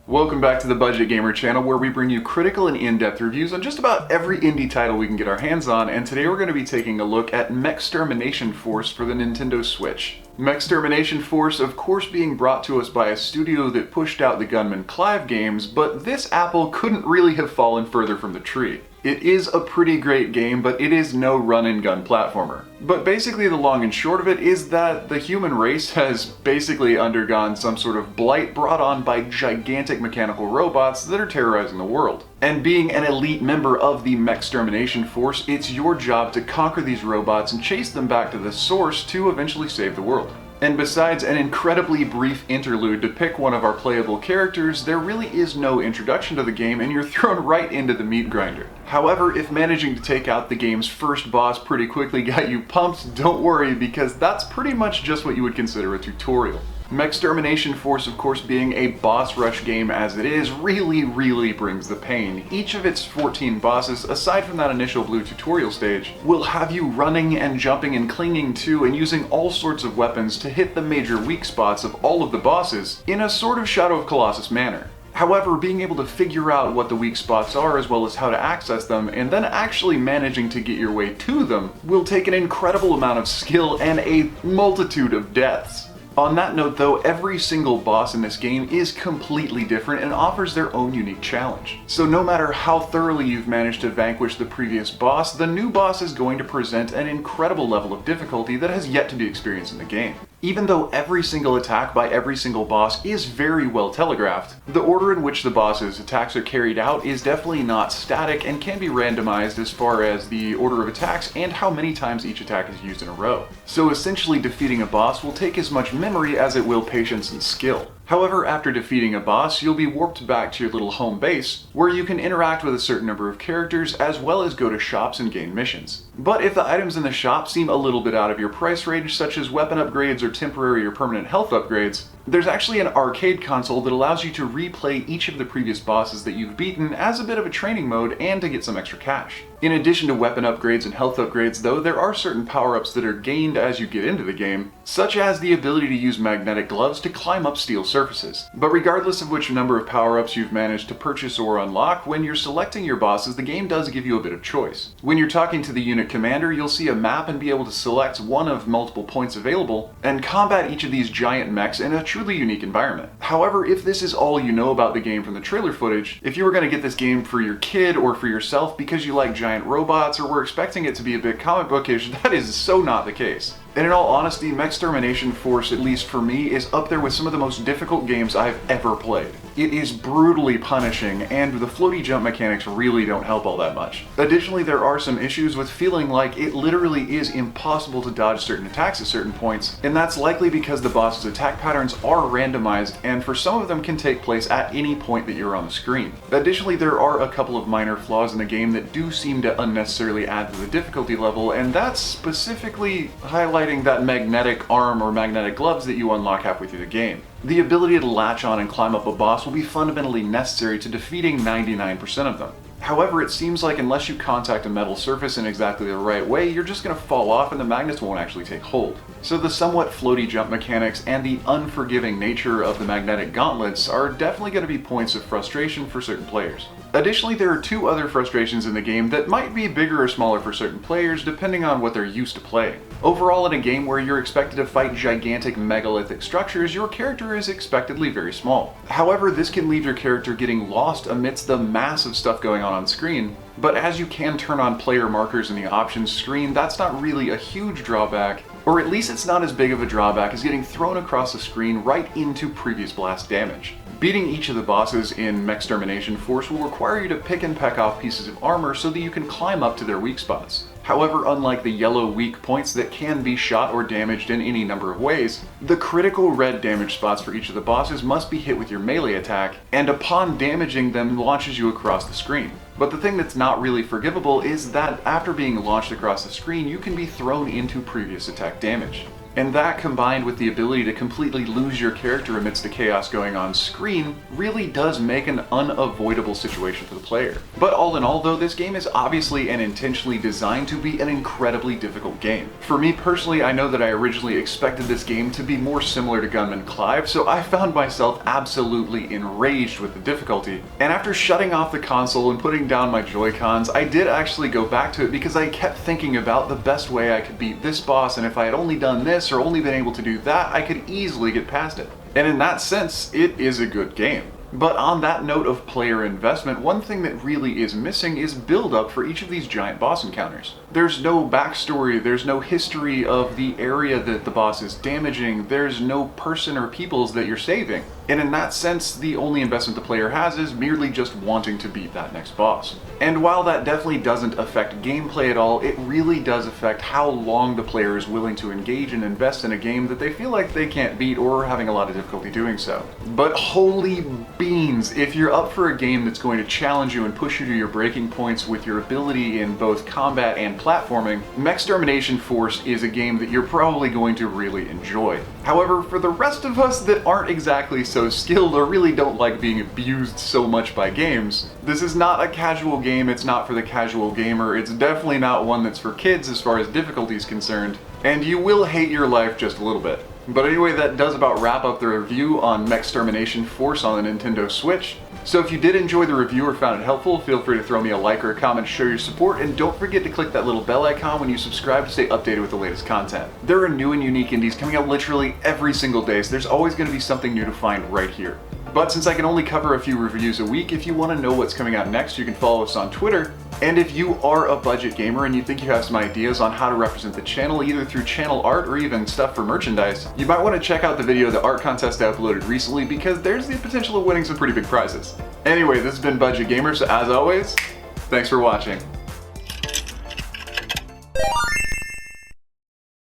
Welcome back to the Budget Gamer channel, where we bring you critical and in-depth reviews on just about every indie title we can get our hands on, and today we're going to be taking a look at Mechstermination Force for the Nintendo Switch. Mechstermination Force, of course, being brought to us by a studio that pushed out the Gunman Clive games, but this apple couldn't really have fallen further from the tree. It is a pretty great game, but it is no run-and-gun platformer. But basically the long and short of it is that the human race has basically undergone some sort of blight brought on by gigantic mechanical robots that are terrorizing the world. And being an elite member of the Mechstermination Force, it's your job to conquer these robots and chase them back to the source to eventually save the world. And besides an incredibly brief interlude to pick one of our playable characters, there really is no introduction to the game and you're thrown right into the meat grinder. However, if managing to take out the game's first boss pretty quickly got you pumped, don't worry, because that's pretty much just what you would consider a tutorial. Mechstermination Force, of course, being a boss rush game as it is, really brings the pain. Each of its 14 bosses, aside from that initial blue tutorial stage, will have you running and jumping and clinging to and using all sorts of weapons to hit the major weak spots of all of the bosses in a sort of Shadow of Colossus manner. However, being able to figure out what the weak spots are as well as how to access them, and then actually managing to get your way to them, will take an incredible amount of skill and a multitude of deaths. On that note though, every single boss in this game is completely different and offers their own unique challenge. So no matter how thoroughly you've managed to vanquish the previous boss, the new boss is going to present an incredible level of difficulty that has yet to be experienced in the game. Even though every single attack by every single boss is very well telegraphed, the order in which the boss's attacks are carried out is definitely not static and can be randomized as far as the order of attacks and how many times each attack is used in a row. So essentially defeating a boss will take as much memory as it will patience and skill. However, after defeating a boss, you'll be warped back to your little home base, where you can interact with a certain number of characters as well as go to shops and gain missions. But if the items in the shop seem a little bit out of your price range, such as weapon upgrades or temporary or permanent health upgrades, there's actually an arcade console that allows you to replay each of the previous bosses that you've beaten as a bit of a training mode and to get some extra cash. In addition to weapon upgrades and health upgrades though, there are certain power-ups that are gained as you get into the game, such as the ability to use magnetic gloves to climb up steel surfaces. But regardless of which number of power-ups you've managed to purchase or unlock, when you're selecting your bosses, the game does give you a bit of choice. When you're talking to the unit commander, you'll see a map and be able to select one of multiple points available and combat each of these giant mechs in a truly unique environment. However, if this is all you know about the game from the trailer footage, if you were going to get this game for your kid or for yourself because you like giant robots or were expecting it to be a bit comic bookish, that is so not the case. And in all honesty, Mechstermination Force, at least for me, is up there with some of the most difficult games I've ever played. It is brutally punishing, and the floaty jump mechanics really don't help all that much. Additionally, there are some issues with feeling like it literally is impossible to dodge certain attacks at certain points, and that's likely because the boss's attack patterns are randomized, and for some of them can take place at any point that you're on the screen. Additionally, there are a couple of minor flaws in the game that do seem to unnecessarily add to the difficulty level, and that's specifically highlighted that magnetic arm or magnetic gloves that you unlock halfway through the game. The ability to latch on and climb up a boss will be fundamentally necessary to defeating 99% of them. However, it seems like unless you contact a metal surface in exactly the right way, you're just going to fall off and the magnets won't actually take hold. So the somewhat floaty jump mechanics and the unforgiving nature of the magnetic gauntlets are definitely going to be points of frustration for certain players. Additionally, there are two other frustrations in the game that might be bigger or smaller for certain players depending on what they're used to playing. Overall, in a game where you're expected to fight gigantic megalithic structures, your character is expectedly very small. However, this can leave your character getting lost amidst the massive stuff going on screen, but as you can turn on player markers in the options screen, that's not really a huge drawback, or at least it's not as big of a drawback as getting thrown across the screen right into previous blast damage. Beating each of the bosses in Mechstermination Force will require you to pick and peck off pieces of armor so that you can climb up to their weak spots. However, unlike the yellow weak points that can be shot or damaged in any number of ways, the critical red damage spots for each of the bosses must be hit with your melee attack, and upon damaging them launches you across the screen. But the thing that's not really forgivable is that after being launched across the screen, you can be thrown into previous attack damage. And that, combined with the ability to completely lose your character amidst the chaos going on screen, really does make an unavoidable situation for the player. But all in all though, this game is obviously and intentionally designed to be an incredibly difficult game. For me personally, I know that I originally expected this game to be more similar to Gunman Clive, so I found myself absolutely enraged with the difficulty. And after shutting off the console and putting down my Joy-Cons, I did actually go back to it because I kept thinking about the best way I could beat this boss, and if I had only done this or only been able to do that, I could easily get past it. And in that sense, it is a good game. But on that note of player investment, one thing that really is missing is build-up for each of these giant boss encounters. There's no backstory, there's no history of the area that the boss is damaging, there's no person or peoples that you're saving. And in that sense, the only investment the player has is merely just wanting to beat that next boss. And while that definitely doesn't affect gameplay at all, it really does affect how long the player is willing to engage and invest in a game that they feel like they can't beat or are having a lot of difficulty doing so. But holy beans, if you're up for a game that's going to challenge you and push you to your breaking points with your ability in both combat and platforming, Mechstermination Force is a game that you're probably going to really enjoy. However, for the rest of us that aren't exactly so skilled or really don't like being abused so much by games, this is not a casual game, it's not for the casual gamer, it's definitely not one that's for kids as far as difficulty is concerned, and you will hate your life just a little bit. But anyway, that does about wrap up the review on Mechstermination Force on the Nintendo Switch. So if you did enjoy the review or found it helpful, feel free to throw me a like or a comment to show your support, and don't forget to click that little bell icon when you subscribe to stay updated with the latest content. There are new and unique indies coming out literally every single day, so there's always going to be something new to find right here. But since I can only cover a few reviews a week, if you want to know what's coming out next, you can follow us on Twitter. And if you are a budget gamer and you think you have some ideas on how to represent the channel, either through channel art or even stuff for merchandise, you might want to check out the video of the art contest I uploaded recently, because there's the potential of winning some pretty big prizes. Anyway, this has been Budget Gamer, so as always, thanks for watching.